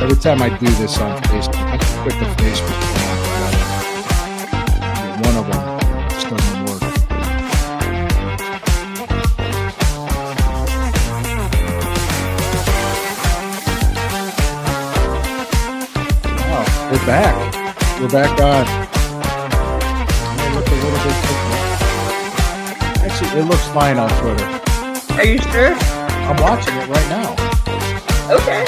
Every time I do this on Facebook, I quit the Facebook. One of them just doesn't work. Wow, we're back. We're back on. It look a little bit different. Actually, it looks fine on Twitter. Are you sure? I'm watching it right now. Okay.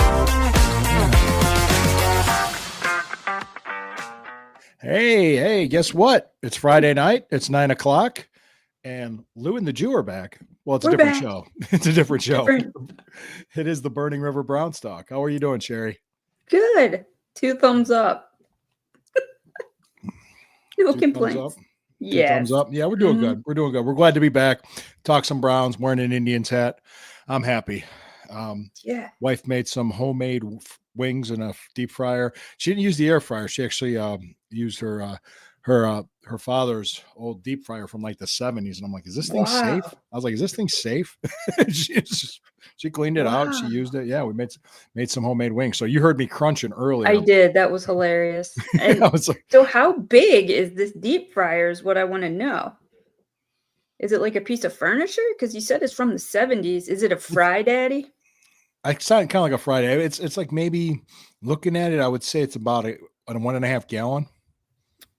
Hey, guess what? It's Friday night. It's 9:00, and Lou and the Jew are back. Well, it's a different show. It's a different show. It is the Burning River Brownstock. How are you doing, Sherry? Good. 2 thumbs up. No 2 complaints. thumbs up? 2 Yeah. thumbs up. Yeah, we're doing good. We're doing good. We're glad to be back. Talk some Browns, wearing an Indians hat. I'm happy. Yeah. Wife made some homemade wings in a deep fryer. She didn't use the air fryer. She actually used her father's old deep fryer from like the 70s. And I'm like, is this thing safe? I was like, is this thing safe? she cleaned it out. She used it. Yeah, we made some homemade wings. So you heard me crunching earlier. I did. That was hilarious. And I was like, so how big is this deep fryer is what I want to know. Is it like a piece of furniture? Because you said it's from the 70s. Is it a Fry Daddy? I sound kind of like a Friday. It's like, maybe looking at it, I would say it's about a 1.5 gallon.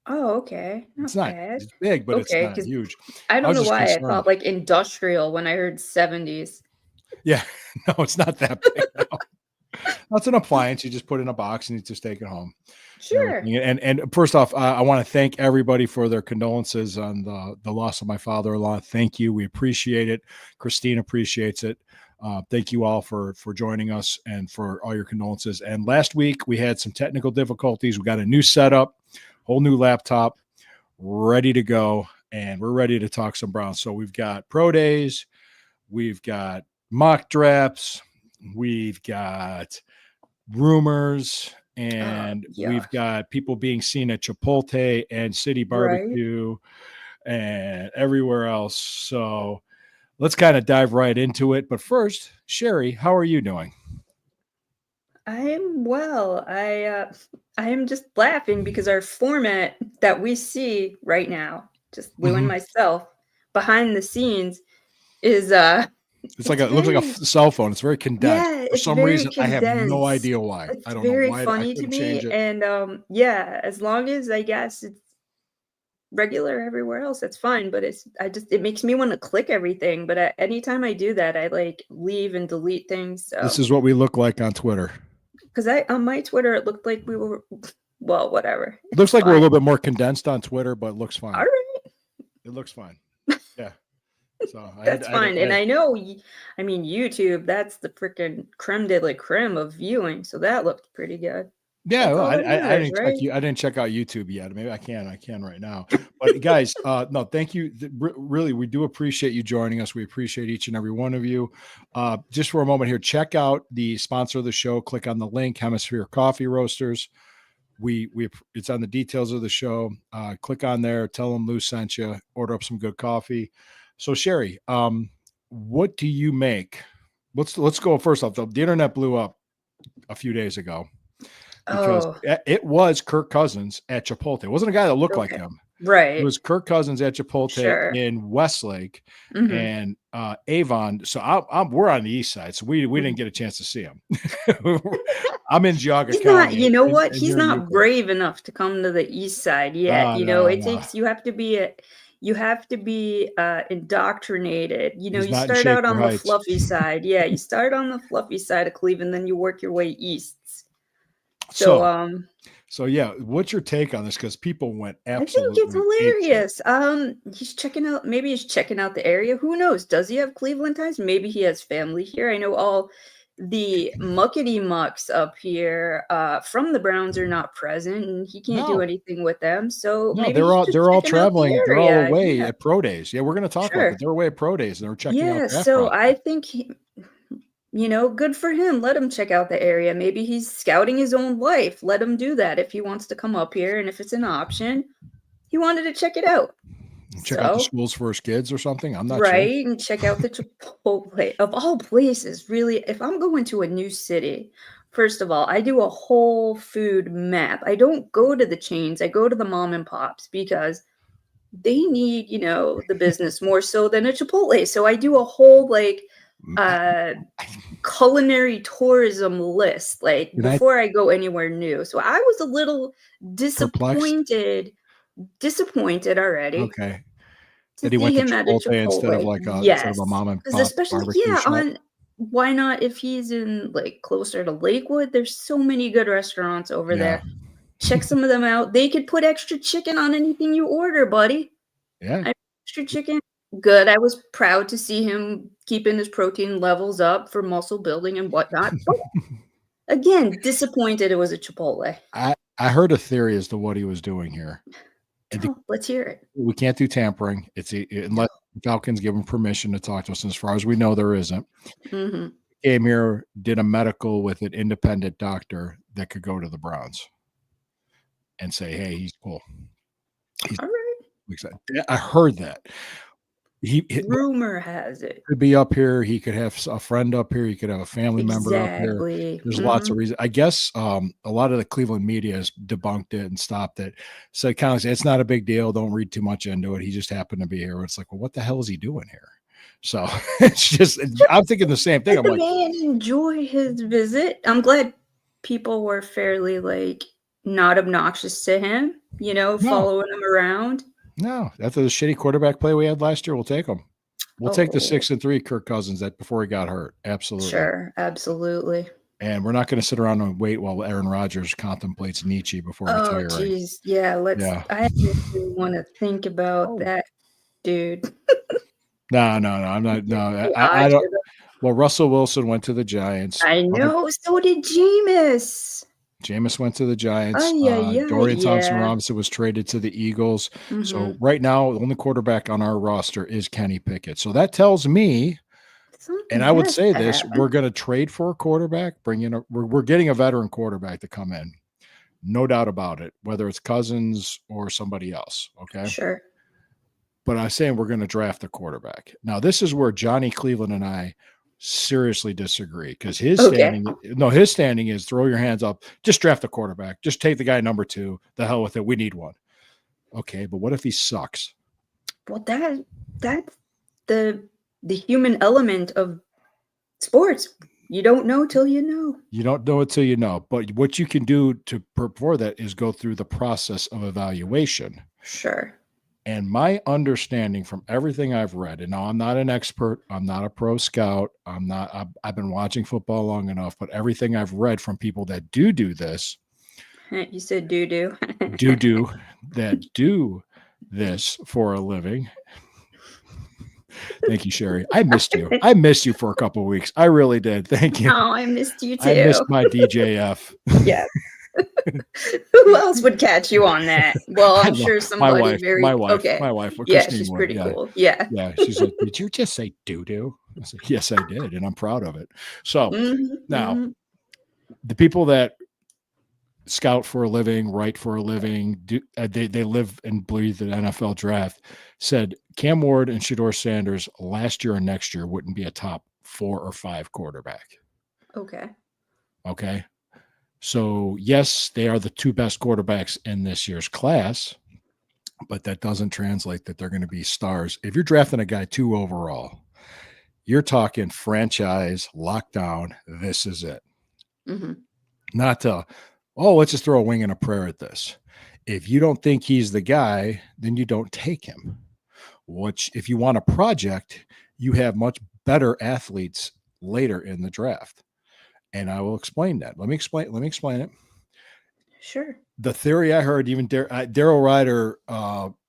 Oh, okay. It's not it's big, but it's not huge. I don't know why I thought like industrial when I heard 70s. Yeah, no, it's not that big. No. That's an appliance. You just put it in a box and you just take it home. Sure. And first off, I want to thank everybody for their condolences on the loss of my father-in-law. Thank you. We appreciate it. Christine appreciates it. Thank you all for joining us and for all your condolences. And last week we had some technical difficulties. We got a new setup, whole new laptop, ready to go, and we're ready to talk some Browns. So we've got pro days, we've got mock drafts, we've got rumors, and we've got people being seen at Chipotle and City Barbecue and everywhere else. So let's kind of dive right into it. But first, Sherry, how are you doing? I am well. I am just laughing because our format that we see right now, just Lou and myself, behind the scenes is it looks like a cell phone. It's very condensed. Yeah, for some reason, condensed. I have no idea why. It's I don't very know why. funny to me. And yeah, as long as I guess it's regular everywhere else, that's fine. But it makes me want to click everything. But anytime I do that, I like leave and delete things. So. This is what we look like on Twitter. Because on my Twitter, it looked like we were, well, whatever. It looks like we're a little bit more condensed on Twitter, but it looks fine. All right. It looks fine. Yeah. So that's fine. And I know, I mean, YouTube, that's the freaking creme de la creme of viewing. So that looked pretty good. Yeah, well, I didn't check out YouTube yet. Maybe I can right now. But guys, no, thank you. Really, we do appreciate you joining us. We appreciate each and every one of you. Just for a moment here, check out the sponsor of the show. Click on the link, Hemisphere Coffee Roasters. It's on the details of the show. Click on there. Tell them Lou sent you. Order up some good coffee. So Sherry, what do you make? Let's go first off. The internet blew up a few days ago. Because it was Kirk Cousins at Chipotle. It wasn't a guy that looked like him. Right. It was Kirk Cousins at Chipotle in Westlake and Avon. So we're on the east side. So we didn't get a chance to see him. I'm in Geauga County. You know what? He's not brave enough to come to the east side yet. Takes, you have to be indoctrinated. You start out on the fluffy side. Yeah. You start on the fluffy side of Cleveland, then you work your way east. So yeah, what's your take on this? Because people went absolutely. I think it's hilarious. Maybe he's checking out the area. Who knows? Does he have Cleveland ties? Maybe he has family here. I know all the muckety mucks up here from the Browns are not present, and he can't do anything with them. So maybe they're all traveling. They're all away at pro days. Yeah, we're going to talk about it. They're away at pro days, and they're checking out. Yeah, so I think good for him. Let him check out the area. Maybe he's scouting his own life. Let him do that if he wants to come up here. And if it's an option, he wanted to check it out. Check out the schools for his kids or something. I'm not sure. Right. And check out the Chipotle of all places. Really, if I'm going to a new city First of all, I do a whole food map. I don't go to the chains. I go to the mom and pops because they need, the business more so than a Chipotle. So I do a whole uh culinary tourism list like Can I before I go anywhere new. So I was a little perplexed? disappointed already Okay. to That he see went to him at a Chipotle Chipotle. instead of a Yes. mom and Because pop especially, barbecue yeah, shop? why not if he's in like closer to Lakewood? There's so many good restaurants over Yeah. there. Check some of them out. They could put extra chicken on anything you order, buddy. Yeah. Extra chicken. Good. I was proud to see him keeping his protein levels up for muscle building and whatnot. But again, disappointed it was a Chipotle. I heard a theory as to what he was doing here. And the Oh, let's hear it. we can't do tampering. Unless Falcons give him permission to talk to us. And as far as we know, there isn't. Mhm. Came here, did a medical with an independent doctor that could go to the Browns and say, "Hey, he's cool." All right. Yeah, I heard that. He Rumor has it. could be up here. He could have a friend up here. He could have a family member up here. Exactly. There's lots of reasons. I guess a lot of the Cleveland media has debunked it and stopped it. So kind of say it's not a big deal. Don't read too much into it. He just happened to be here. It's like, well, what the hell is he doing here? So it's just I'm thinking the same thing. Let I'm the like, man enjoy his visit. I'm glad people were fairly not obnoxious to him, no, following him around. no, that's a shitty quarterback play we had last year. We'll take him. We'll take the Oh, 6-3 Kirk Cousins that before he got hurt. Absolutely. sure, absolutely. And we're not going to sit around and wait while Aaron Rodgers contemplates Nietzsche before Oh, retiring. geez. Yeah, Yeah. I didn't want to think about Oh. that, dude. No, I'm not. No, I don't. Well, Russell Wilson went to the Giants. I know. So did Jameis. Jameis went to the Giants. Ay, Dorian Thompson yeah. Robinson was traded to the Eagles. So Mhm. right now, the only quarterback on our roster is Kenny Pickett. So that tells me, Something and I would has say to this: happen. we're going to trade for a quarterback. We're getting a veteran quarterback to come in, no doubt about it. Whether it's Cousins or somebody else, okay. Sure. But I'm saying we're going to draft a quarterback. Now, this is where Johnny Cleveland and I seriously disagree because his standing is throw your hands up, just draft a quarterback, just take the guy number 2. The hell with it. We need one. Okay, but what if he sucks? Well, that's the human element of sports. You don't know till you know. You don't know it till you know. But what you can do to prepare that is go through the process of evaluation. Sure. And my understanding from everything I've read, and now I'm not an expert, I'm not a pro scout, I've been watching football long enough, but everything I've read from people that do this, You said doo-doo. that do this for a living. Thank you, Sherry. I missed you. I missed you for a couple of weeks. I really did. Thank you. Oh, I missed you too. I missed my DJF. Yeah. Who else would catch you on that? Well, I'm sure somebody my wife. okay. My wife. Yeah, Christine she's would. pretty Yeah. cool. Yeah. Yeah. She's like, did you just say doo-doo? I said, yes, I did. And I'm proud of it. So now the people that scout for a living, write for a living, they live and breathe the NFL draft, said Cam Ward and Shedeur Sanders last year and next year wouldn't be a top 4 or 5 quarterback. Okay. So yes, they are the 2 best quarterbacks in this year's class, but that doesn't translate that they're going to be stars. If you're drafting a guy 2 overall, you're talking franchise lockdown. This is it. Not let's just throw a wing and a prayer at this. If you don't think he's the guy, then you don't take him. Which, if you want a project, you have much better athletes later in the draft. And I will explain that. Let me explain it. Sure. The theory I heard, even Daryl Ryder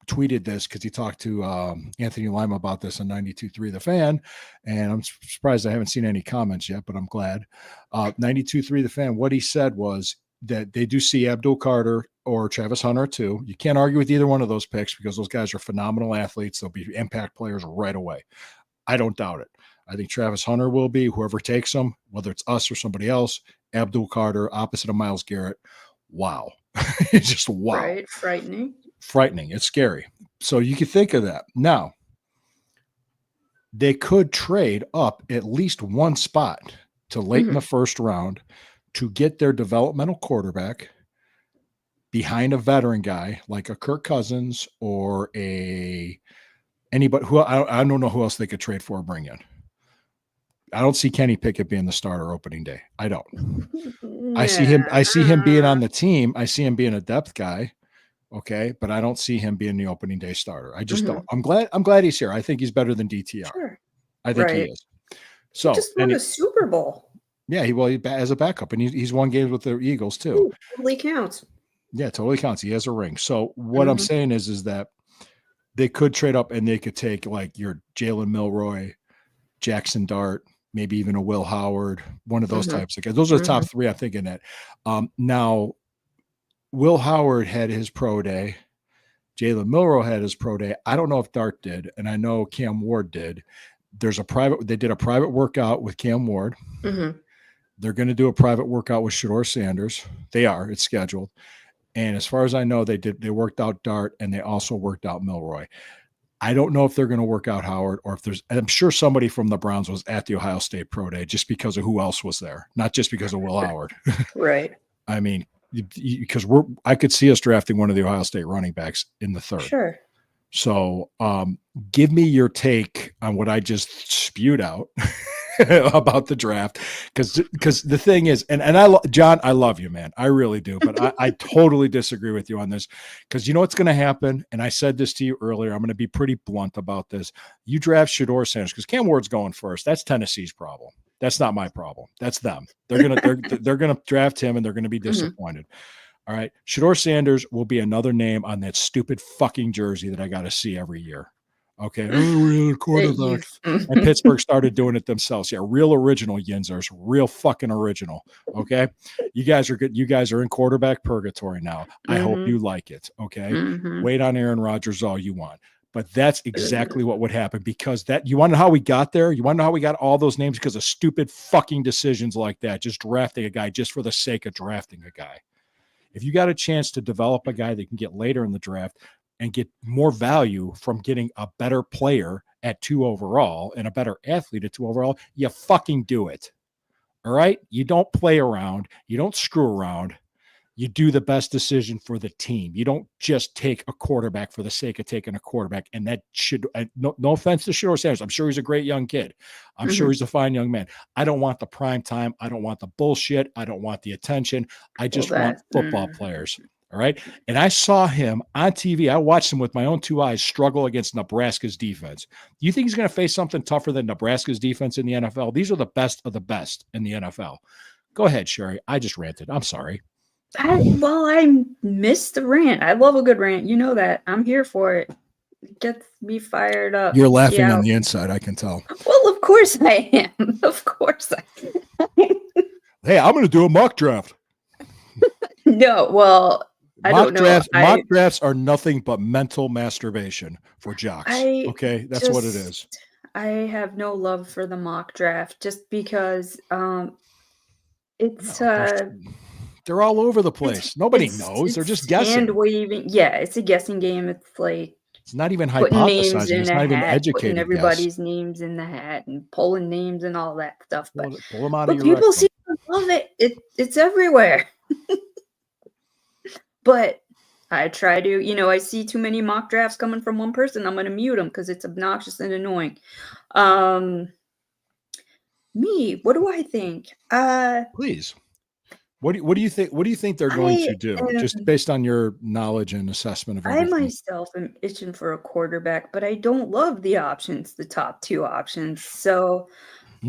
tweeted this because he talked to Anthony Lima about this on 92.3 The Fan. And I'm surprised I haven't seen any comments yet, but I'm glad. 92.3 The Fan, what he said was that they do see Abdul Carter or Travis Hunter too. You can't argue with either one of those picks because those guys are phenomenal athletes. They'll be impact players right away. I don't doubt it. I think Travis Hunter will be, whoever takes him, whether it's us or somebody else. Abdul Carter, opposite of Myles Garrett. Wow. It's just wow. Right. Frightening. It's scary. So you can think of that. Now, they could trade up at least one spot to late in the first round to get their developmental quarterback behind a veteran guy like a Kirk Cousins or anybody who I don't know who else they could trade for or bring in. I don't see Kenny Pickett being the starter opening day. I don't. I see him being on the team. I see him being a depth guy. Okay, but I don't see him being the opening day starter. I just don't. I'm glad he's here. I think he's better than DTR. Sure. I think he is. So he just won a Super Bowl. Yeah, he as a backup, and he's won games with the Eagles too. Totally counts. Yeah, totally counts. He has a ring. So what I'm saying is that they could trade up and they could take like your Jalen Milroy, Jackson Dart, maybe even a Will Howard, one of those types of guys. Those are the top three I'm thinking at. Now, Will Howard had his pro day. Jalen Milroy had his pro day. I don't know if Dart did, and I know Cam Ward did. They did a private workout with Cam Ward. They're going to do a private workout with Shedeur Sanders. It's scheduled. And as far as I know, they worked out Dart and they also worked out Milroy. I don't know if they're going to work out Howard or if I'm sure somebody from the Browns was at the Ohio State Pro Day just because of who else was there, not just because of Will Howard. Right. I mean, because I could see us drafting one of the Ohio State running backs in the third. Sure. So give me your take on what I just spewed out about the draft. Because the thing is, and John, I love you, man. I really do. But I totally disagree with you on this because you know what's going to happen? And I said this to you earlier. I'm going to be pretty blunt about this. You draft Shedeur Sanders because Cam Ward's going first. That's Tennessee's problem. That's not my problem. That's them. They're gonna draft him and they're gonna be disappointed. All right. Shedeur Sanders will be another name on that stupid fucking jersey that I got to see every year. Okay. Real quarterback. And Pittsburgh started doing it themselves. Yeah. Real original Yinzers. Real fucking original. Okay. You guys are good. You guys are in quarterback purgatory now. I hope you like it. Okay. Wait on Aaron Rodgers all you want. But that's exactly what would happen because you want to know how we got there? You want to know how we got all those names because of stupid fucking decisions like that, just drafting a guy just for the sake of drafting a guy. If you got a chance to develop a guy that can get later in the draft and get more value from getting a better player at 2 overall and a better athlete at 2 overall, you fucking do it. All right? You don't play around. You don't screw around. You do the best decision for the team. You don't just take a quarterback for the sake of taking a quarterback. And that should, no offense to Shedeur Sanders. I'm sure he's a great young kid. I'm sure he's a fine young man. I don't want the prime time. I don't want the bullshit. I don't want the attention. I just want football players. All right. And I saw him on TV. I watched him with my own 2 eyes struggle against Nebraska's defense. Do you think he's going to face something tougher than Nebraska's defense in the NFL? These are the best of the best in the NFL. Go ahead, Sherry. I just ranted. I'm sorry. I missed the rant. I love a good rant. You know that. I'm here for it. It gets me fired up. You're laughing on the inside, I can tell. Well, of course I am. Of course I am. Hey, I'm going to do a mock draft. No, well, I don't know. Mock drafts are nothing but mental masturbation for jocks. Okay, that's what it is. I have no love for the mock draft just because it's they're all over the place. Nobody knows. They're just guessing. Yeah, it's a guessing game. It's like it's not even hypothesizing. It's not even educated. Putting everybody's names in the hat and pulling names and all that stuff. But pull them out of your people seem to love it. It's everywhere. But I try to, I see too many mock drafts coming from one person. I'm going to mute them because it's obnoxious and annoying. Me, what do I think? Please. What do you think? What do you think they're going to do? Just based on your knowledge and assessment of everything. I myself am itching for a quarterback, but I don't love the options, the top 2 options. So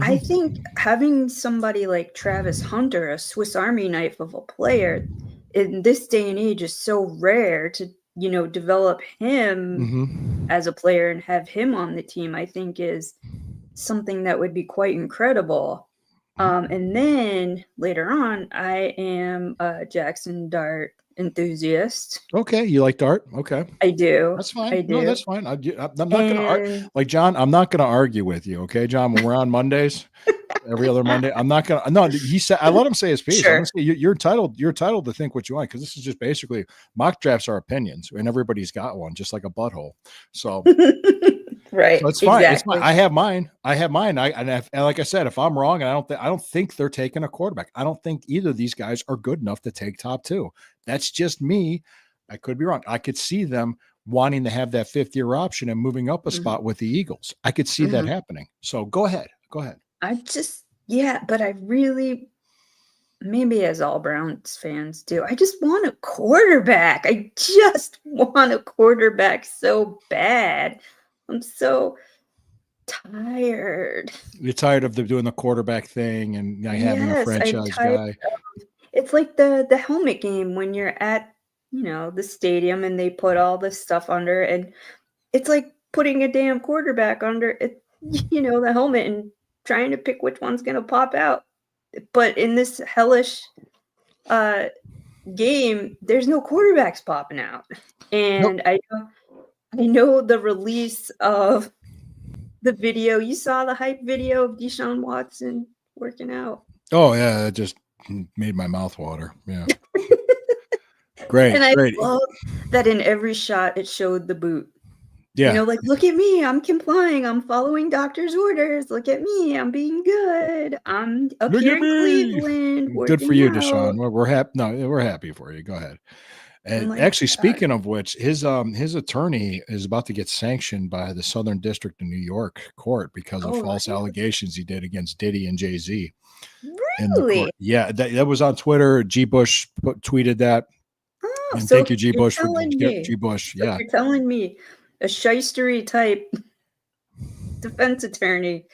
I think having somebody like Travis Hunter, a Swiss Army knife of a player, in this day and age is so rare to, develop him as a player and have him on the team, I think is something that would be quite incredible. And then later on, I am a Jackson Dart enthusiast. Okay, you like Dart? Okay, I do. That's fine. I do. No, that's fine. I'm not going to argue. Like John, I'm not going to argue with you. Okay, John. When we're on Mondays, every other Monday, I'm not going to. No, he said. I let him say his piece. Sure. You're entitled. You're entitled to think what you want because this is just basically mock drafts are opinions, and everybody's got one, just like a butthole. So. Right. So it's fine. It's fine. Exactly. I have mine. And like I said, if I'm wrong, and I don't think they're taking a quarterback. I don't think either of these guys are good enough to take top two. That's just me. I could be wrong. I could see them wanting to have that fifth year option and moving up a spot with the Eagles. I could see that happening. So go ahead. Go ahead. But I really, maybe as all Browns fans do, I just want a quarterback. I just want a quarterback so bad. I'm so tired. You're tired of doing the quarterback thing and having a Yes, I'm franchise tired. guy. It's like the helmet game when you're at, the stadium and they put all this stuff under, and it's like putting a damn quarterback under it, the helmet, and trying to pick which one's gonna pop out. But in this hellish game, there's no quarterbacks popping out. And I know the release of the video. You saw the hype video of Deshaun Watson working out. Oh yeah, it just made my mouth water. Yeah. Great. And I great. love that in every shot it showed the boot. Yeah. Like, look at me, I'm complying, I'm following doctor's orders. Look at me, I'm being good. I'm up Look here at in me. Cleveland. Good for you, working Deshaun. out. We're happy. No, we're happy for you. Go ahead. And my actually, God. speaking of which, his attorney is about to get sanctioned by the Southern District of New York court because of false allegations he did against Diddy and Jay-Z. Really? Yeah, that was on Twitter. G. Bush tweeted that. Oh, And so thank you, G. Bush, for me. G. Bush. So Yeah. you're telling me a shystery type defense attorney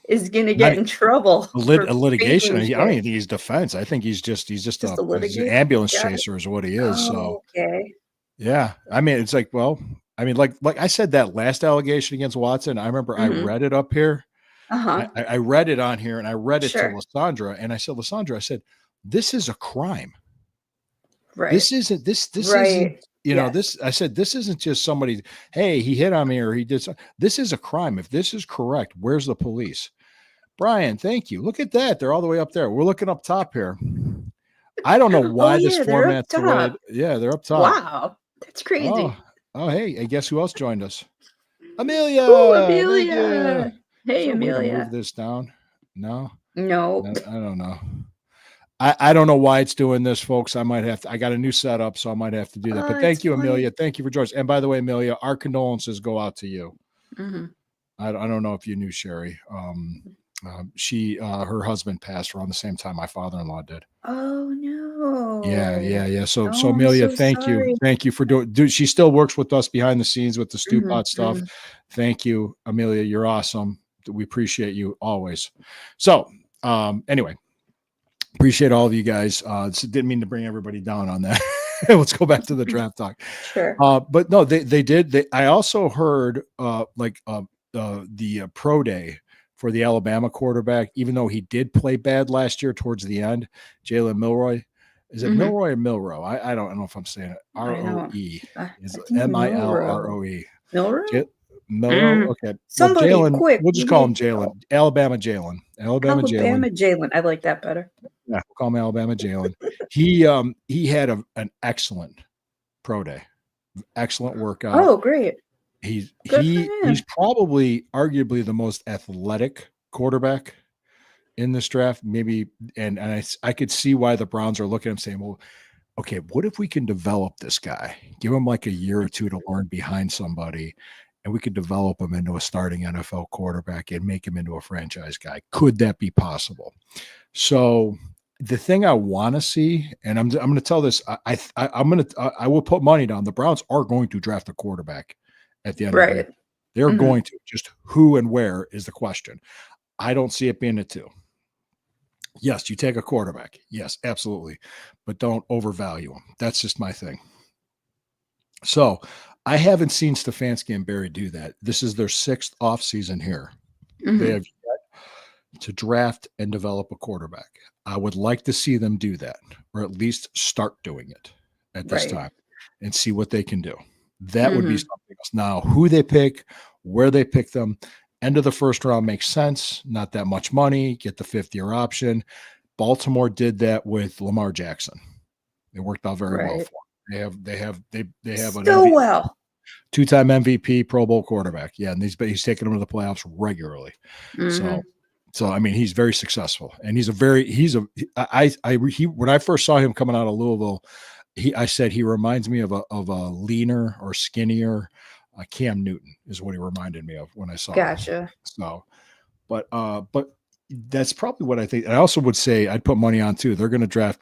is going to get in trouble. A litigation. I don't even think he's defense. I think he's just a he's an ambulance chaser is what he is. So okay. yeah. I mean, it's like, well, I mean, like I said, that last allegation against Watson, I remember I read it up here. I read it on here and I read it to Lysandra and I said, Lysandra, I said, this is a crime. Right. This isn't this, I said, this isn't just somebody, hey, he hit on me or he did something. This is a crime. If this is correct, where's the police? Brian, thank you. Look at that. They're all the way up there. We're looking up top here. I don't know why this format's the way. Yeah, they're up top. Wow. That's crazy. Oh, hey, and guess who else joined us? Amelia. Ooh, Amelia. Hey, Amelia. Move this down. No. I don't know. I don't know why it's doing this, folks. I got a new setup, so I might have to do that. But thank you, Amelia. Thank you for joining us. And by the way, Amelia, our condolences go out to you. I don't know if you knew Sherry. She her husband passed around the same time my father-in-law did. Oh no. Yeah. So Amelia, thank you for doing. She still works with us behind the scenes with the Stew Pot stuff. Thank you, Amelia. You're awesome. We appreciate you always. So anyway, appreciate all of you guys. Didn't mean to bring everybody down on that. Let's go back to the draft talk. Sure. But no, they did. I also heard the pro day for the Alabama quarterback, even though he did play bad last year towards the end, Jalen Milroy. Is it Milroy or Milroe? I don't know if I'm saying it. R-O-E. Is it M-I-L-R-O-E? Milroe? Milroe? Okay. Somebody quick. We'll just call him Jalen. Alabama Jalen. Alabama Jalen. I like that better. Yeah, we'll call him Alabama Jalen. He had an excellent pro day. Excellent workout. Oh, great. He's probably arguably the most athletic quarterback in this draft, maybe. And I could see why the Browns are looking at him saying, well, okay, what if we can develop this guy, give him like a year or two to learn behind somebody, and we could develop him into a starting NFL quarterback and make him into a franchise guy. Could that be possible? So the thing I want to see, and I'm going to tell this, I will put money down. The Browns are going to draft a quarterback at the end of the year. They're going to. Just who and where is the question. I don't see it being a two. Yes, you take a quarterback. Yes, absolutely. But don't overvalue him. That's just my thing. So I haven't seen Stefanski and Barry do that. This is their 6th offseason here. They have yet to draft and develop a quarterback. I would like to see them do that, or at least start doing it at this time and see what they can do. That would be something else. Now, who they pick, where they pick them, end of the first round makes sense. Not that much money. Get the 5th-year option. Baltimore did that with Lamar Jackson. It worked out very well for them. They have 2-time MVP, Pro Bowl quarterback. Yeah, and he's taking them to the playoffs regularly. Mhm. So I mean, he's very successful, and when I first saw him coming out of Louisville, I said he reminds me of a leaner or skinnier Cam Newton is what he reminded me of when I saw him. Gotcha. So, but that's probably what I think. I also would say I'd put money on too. They're going to draft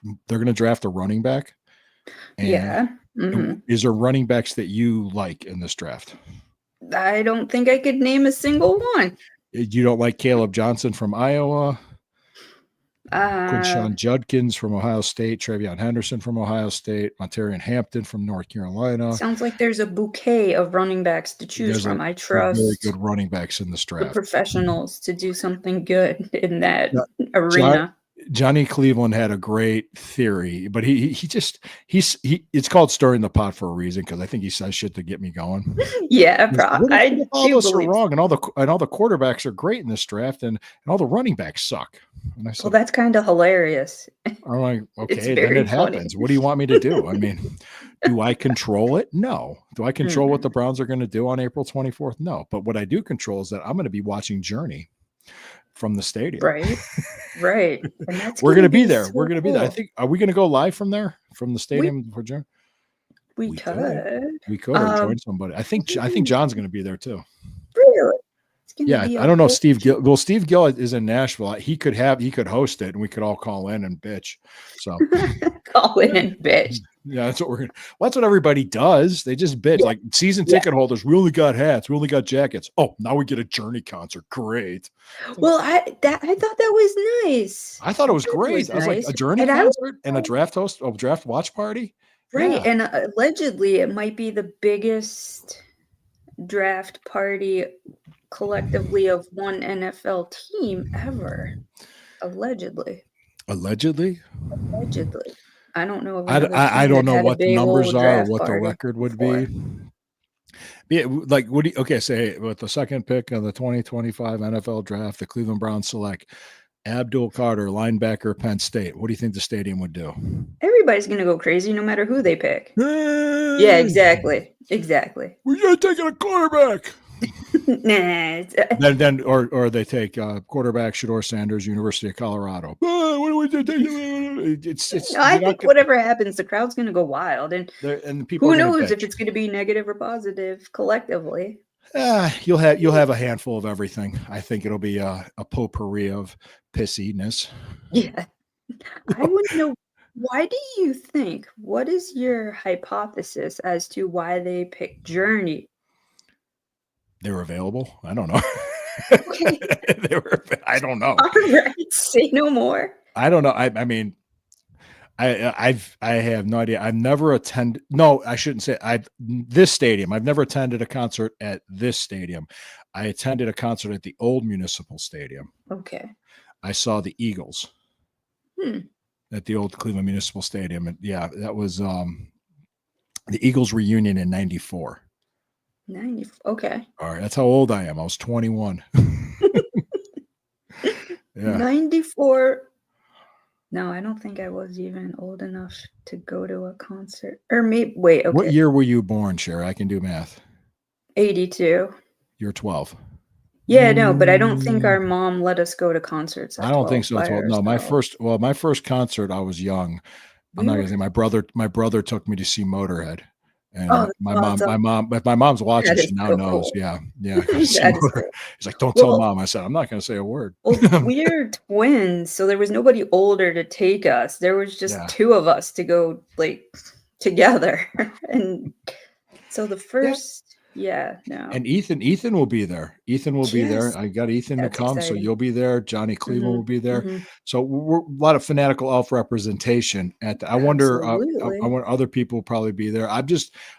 a running back. And Yeah. Mhm. is there running backs that you like in this draft? I don't think I could name a single one. You don't like Caleb Johnson from Iowa, Quinshon Judkins from Ohio State, Travion Henderson from Ohio State, Montarian Hampton from North Carolina. Sounds like there's a bouquet of running backs to choose from. I trust very good running backs in this the draft. professionals to do something good in that arena. Johnny Cleveland had a great theory, but it's called stirring the pot for a reason, because I think he says shit to get me going. Yeah, all those are wrong, and all the quarterbacks are great in this draft, and all the running backs suck. And I said, well, that's kind of hilarious. I'm like, okay, then it happens. What do you want me to do? I mean, do I control it? No. Do I control what the Browns are going to do on April 24th? No. But what I do control is that I'm going to be watching Journey from the stadium. Right. And that's we're going to be there. So we're going to be there. I think, are we going to go live from there, from the stadium for Journey? We could. We could join somebody. I think John's going to be there too. Really? Yeah, I don't know. Steve Gill. Well, Steve Gill is in Nashville. He could host it, and we could all call in and bitch. So call in and bitch. Yeah, that's what that's what everybody does. They just bitch. Like season ticket holders. We only got hats. We only got jackets. Oh, now we get a Journey concert. Great. Well, I thought that was nice. I thought it was great. I was like, a Journey concert and a draft watch party. Right, and allegedly it might be the biggest draft party collectively of one NFL team ever. Allegedly. I don't know. I don't know what the numbers are, what the record would be. Yeah, like say with the second pick of the 2025 NFL draft, the Cleveland Browns select Abdul Carter, linebacker, Penn State. What do you think the stadium would do? Everybody's going to go crazy no matter who they pick. Yeah, exactly. We're going to take a quarterback. Nah. Then or they take quarterback Shedeur Sanders, University of Colorado. What do we do? I think whatever happens, the crowd's going to go wild, and people. Who knows if it's going to be negative or positive collectively? You'll have a handful of everything. I think it'll be a potpourri of pissiness. Yeah, I wouldn't know. Why do you think? What is your hypothesis as to why they picked Journey? They were available. I don't know. Okay. I don't know. All right, say no more. I don't know. I mean, I have no idea. I've never attended. No, I shouldn't say. This stadium. I've never attended a concert at this stadium. I attended a concert at the old Municipal Stadium. Okay. I saw the Eagles at the old Cleveland Municipal Stadium, and yeah, that was the Eagles reunion in '94. 90. Okay. All right, that's how old I am. I was 21. Yeah. 94. No, I don't think I was even old enough to go to a concert. Or maybe wait. Okay. What year were you born, Sherry? I can do math. 82. You're 12. Yeah, no, but I don't think our mom let us go to concerts. I don't think so. No, my first concert, I was young. I'm not gonna say my brother took me to see Motorhead. And my mom, if my mom's watching, she now knows. Cool. Yeah. He's like, don't tell mom. I said, I'm not going to say a word. Well, we're twins, so there was nobody older to take us. There was just two of us to go together, and so the first, no. And Ethan will be there. Ethan will be there. I got Ethan to come, so you'll be there. Johnny Cleveland will be there. So we're a lot of fanatical elf representation. I wonder other people will probably be there. I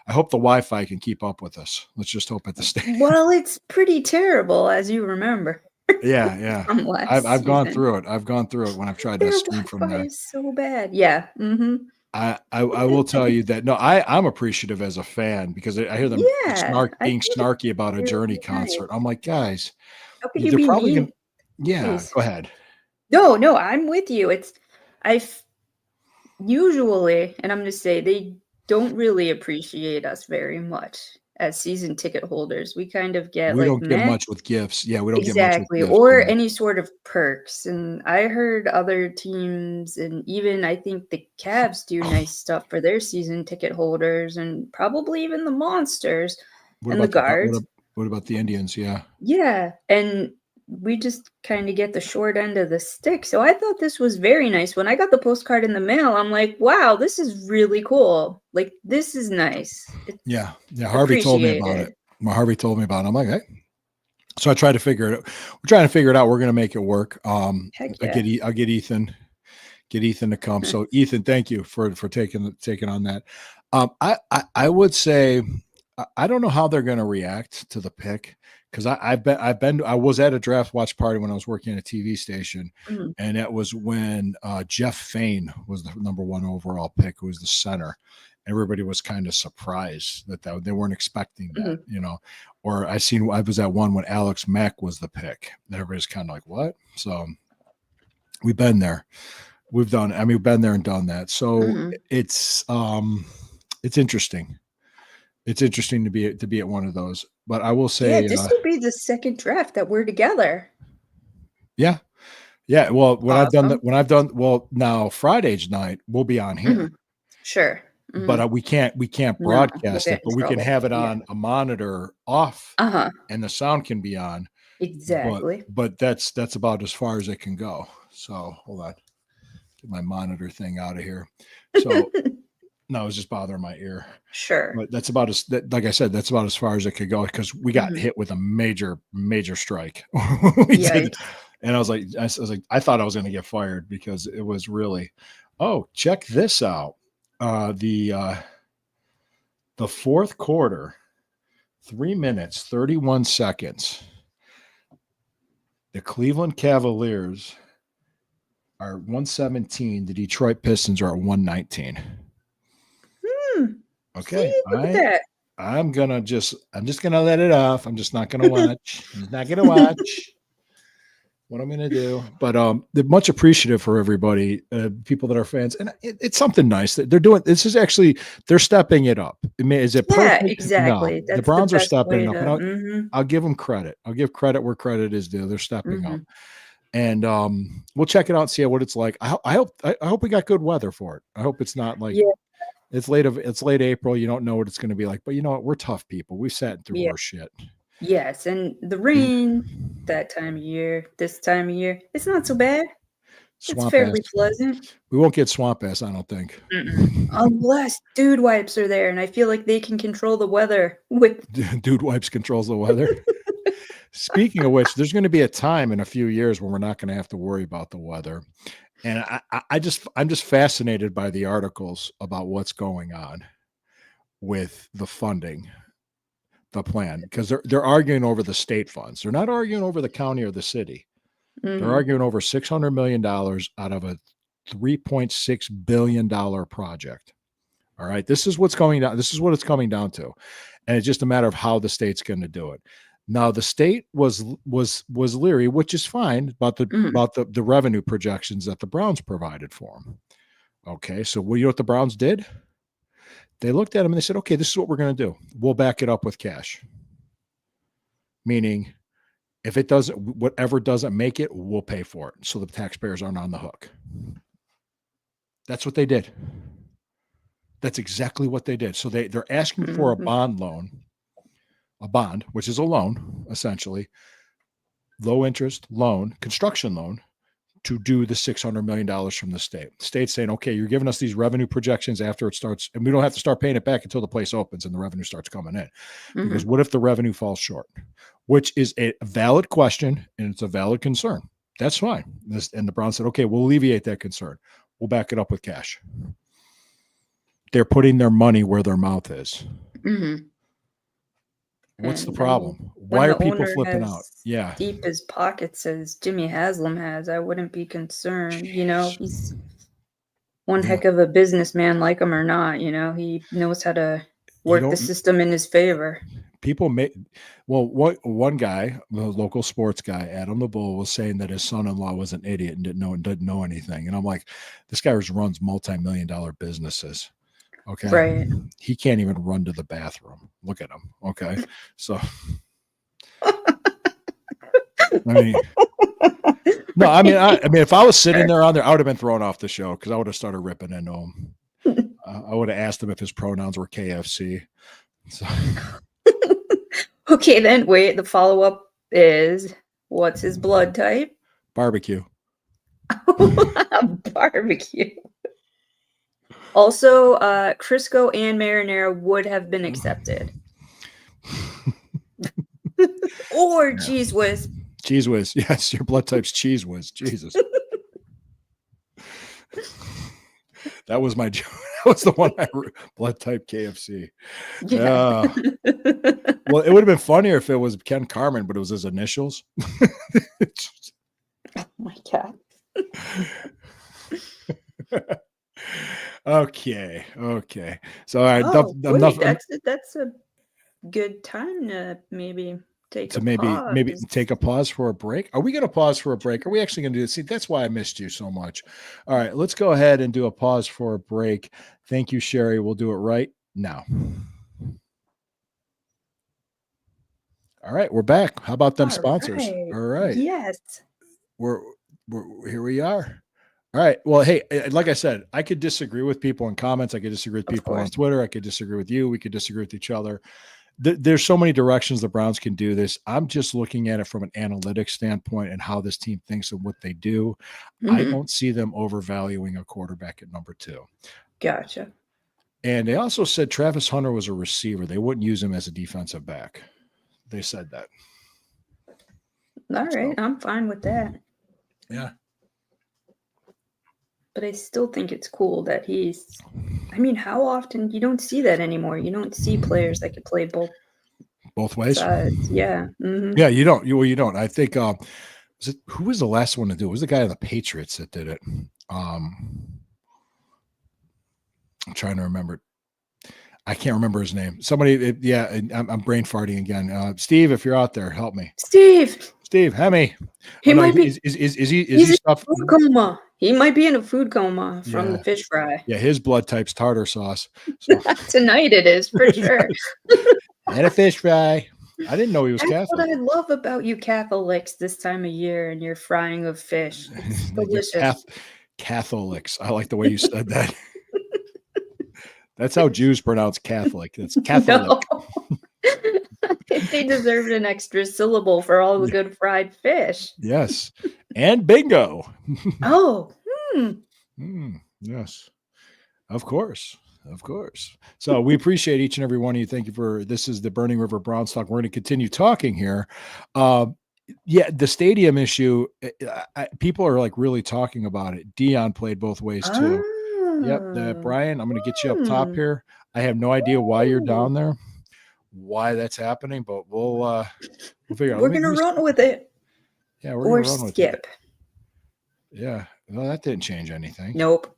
hope the Wi-Fi can keep up with us. Let's just hope at the stadium. Well, it's pretty terrible, as you remember. Yeah. I've gone through it. I've gone through it when I've tried to stream from there. It's so bad. Yeah. I will tell you that I'm appreciative as a fan, because I hear them being snarky about a Journey concert. I'm like, guys, they're probably gonna, go ahead. No, I'm with you. I've usually, and I'm going to say, they don't really appreciate us very much as season ticket holders. We kind of get We like, don't get meh. much with gifts. Yeah, we don't get much with Exactly, gifts. or Yeah. any sort of perks, and I heard other teams, and even I think the Cavs do nice stuff for their season ticket holders, and probably even the Monsters What and the about Guards. what about the Indians? Yeah. Yeah, and we just kinda get the short end of the stick, so I thought this was very nice. When I got the postcard in the mail, I'm like, "Wow, this is really cool. Like, this is nice." It's Yeah. Yeah. Harvey told me about it. appreciated. Well, Harvey told me about it. I'm like, hey. So I tried to figure it out. We're trying to figure it out. We're gonna make it work. Heck I yeah. I'll get Ethan to come. So Ethan, thank you for taking on that. I would say I don't know how they're gonna react to the pick because I was at a draft watch party when I was working at a TV station, Mhm, and that was when Jeff Fain was the number one overall pick, who was the center. Everybody was kind of surprised that they weren't expecting that, mhm. Or I was at one when Alex Mack was the pick. And everybody's kind of like, what? So we've been there. We've been there and done that. So Mhm. it's interesting. It's interesting to be at one of those. But I will Yeah, say, this will be the second draft that we're together. yeah, yeah. Well, Awesome. well, now Friday's night we'll be on here, Mhm. Sure. but Mhm. we can't No, we'll broadcast get it, in but we can trouble. have it Yeah. on a monitor off, Uh-huh. and the sound can be on. But Exactly. that's about as far as it can go. So hold on, get my monitor thing out of here. So no, it was just bothering my ear. Sure. But that's about like I said, that's about as far as it could go because we got Mhm. hit with a major strike. We did, Yikes. and I was like, I thought I was going to get fired because it was really. Oh, check this out. The fourth quarter, 3 minutes 31 seconds. The Cleveland Cavaliers are 117. The Detroit Pistons are at 119. Hmm. Okay, See, look at that. I'm just gonna let it off. I'm just not gonna watch. I'm just not gonna watch what I'm gonna do. But they're much appreciative for everybody, people that are fans, and it's something nice that they're doing. This is actually they're stepping it up. Is it Yeah, perfect? No, exactly. the That's the Browns are best stepping way it up, and to mhm. I'll give them credit. I'll give credit where credit is due. They're stepping up, Mhm. and we'll check it out and see what it's like. I hope we got good weather for it. I hope it's not like Yeah, it's late April. You don't know what it's going to be like, but you know what? We're tough people. We've sat through yeah. worse shit. Yes, and the We rain that time of year, this time of year, it's not so bad. It's swamp ass. fairly pleasant. We won't get swamp ass, I don't think. Mm-mm. Unless dude wipes are there, and I feel like they can control the weather with Dude wipes controls the weather. Speaking of which, there's going to be a time in a few years when we're not going to have to worry about the weather. And I'm just fascinated by the articles about what's going on with the funding, the plan, because they're arguing over the state funds. They're not arguing over the county or the city. They're mhm, arguing over $600 million out of a $3.6 billion project. All right. This is what's going down. This is what it's coming down to. And it's just a matter of how the state's going to do it. Now the state was leery, which is fine, about mhm, the revenue projections that the Browns provided for them. Okay. So you know what the Browns did? They looked at them and they said, okay, this is what we're going to do. We'll back it up with cash. Meaning if it doesn't, whatever doesn't make it, we'll pay for it. So the taxpayers aren't on the hook. That's what they did. That's exactly what they did. So they're asking for a mhm, bond loan, a bond, which is a loan, essentially, low interest loan, construction loan, to do the $600 million from the state. The state's saying, okay, you're giving us these revenue projections after it starts, and we don't have to start paying it back until the place opens and the revenue starts coming in. Because mhm, what if the revenue falls short? Which is a valid question and it's a valid concern. That's fine. And the Browns said, okay, we'll alleviate that concern. We'll back it up with cash. They're putting their money where their mouth is. mhm. What's the And I mean, problem? Why when are the people owner flipping out? has Yeah. deep as pockets as Jimmy Haslam has, I wouldn't be concerned. You know, he's one Yeah. heck of a businessman, like him or not. You know, he knows how to You work the don't system in his favor. people make well what one guy, the local sports guy, Adam the Bull, was saying that his son-in-law was an idiot and didn't know anything. And I'm like, this guy runs multi-million-dollar businesses. Okay. Right. He can't even run to the bathroom. Look at him. Okay. So, I mean, no, I mean, if I was sitting there on there, I would have been thrown off the show because I would have started ripping into him. I would have asked him if his pronouns were KFC. So. Okay, then wait. The follow up is, what's his blood type? Barbecue. Barbecue. Also, Crisco and marinara would have been accepted. Or cheese whiz. Cheese whiz. Yes, your blood type's cheese whiz. Jesus. That was my joke. That was the one blood type KFC. Yeah. Well, it would have been funnier if it was Ken Carmen, but it was his initials. Oh my God. Okay. So all right, That's a good time to maybe take a pause. maybe take a pause for a break. Are we going to pause for a break? Are we actually going to do this? See, that's why I missed you so much. All right, let's go ahead and do a pause for a break. Thank you, Sherry. We'll do it right now. All right, we're back. How about them sponsors? Right. All right. Yes. We're here we are. All right. Well, hey, like I said, I could disagree with people in comments. I could disagree with people on Twitter. I could disagree with you. We could disagree with each other. There's so many directions the Browns can do this. I'm just looking at it from an analytics standpoint and how this team thinks of what they do. Mm-hmm. I don't see them overvaluing a quarterback at number 2. Gotcha. And they also said Travis Hunter was a receiver. They wouldn't use him as a defensive back. They said that. All right. I'm fine with that. Yeah. But I still think it's cool that how often you don't see that anymore? You don't see players that can play both ways. Yeah. Mm-hmm. Yeah, you don't. You don't. I think who was the last one to do it? It was the guy on the Patriots that did it. I'm trying to remember. I can't remember his name. Somebody, I'm brain farting again. Steve, if you're out there, help me. Steve, Hemi. He might be. Is he stuff? Food coma. He might be in a food coma from the fish fry. Yeah, his blood type's tartar sauce. So. Tonight it is for sure. And a fish fry. I didn't know he was Catholic. That's what I love about you Catholics this time of year and your frying of fish. It's delicious. Catholics. I like the way you said that. That's how Jews pronounce Catholic. That's Catholic. No. They deserved an extra syllable for all the good fried fish. Yes. And bingo. Oh. Yes. Of course. So we appreciate each and every one of you. Thank you this is the Burning River Browns Talk. We're going to continue talking here. The stadium issue, people are like really talking about it. Dion played both ways too. Yep. Brian, I'm going to get you up top here. I have no idea why you're down there, why that's happening, but we'll figure out. We're going to run with it. Yeah, we're going to run with it. Or skip. Yeah. Well, that didn't change anything. Nope.